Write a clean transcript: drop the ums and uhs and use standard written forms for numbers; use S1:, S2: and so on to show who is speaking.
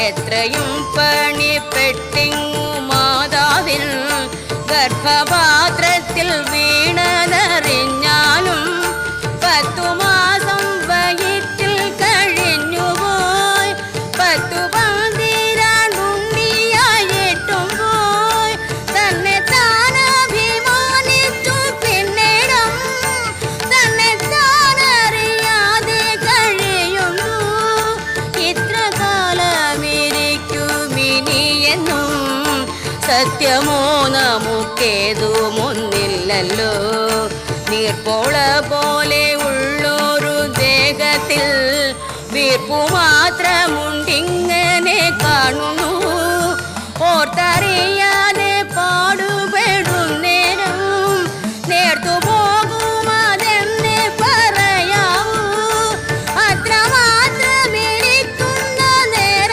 S1: എത്രയും പണിപ്പെട്ടിങ്ങു മാതാവിൽ ഗർഭപാത്രത്തിൽ വീണതറിഞ്ഞാലും 10 മാസം വയറ്റിൽ കഴിഞ്ഞുപോയി 10 പന്തിരാണ്ടുണ്ണിയായിട്ടും പോയി തന്നെ താനഭിമാനിച്ചു പിന്നിടം തന്നെ താനറിയാതെ കഴിയുന്നു ഇത്ര കാലമിരിക്കുമിനിയെന്നും സത്യമോ നമുക്കേതുമൊന്നില്ലല്ലോ നീർപ്പോള പോലെ ഉള്ളൊരു ദേഹത്തിൽ വീർപ്പു മാത്രമുണ്ടിങ്ങ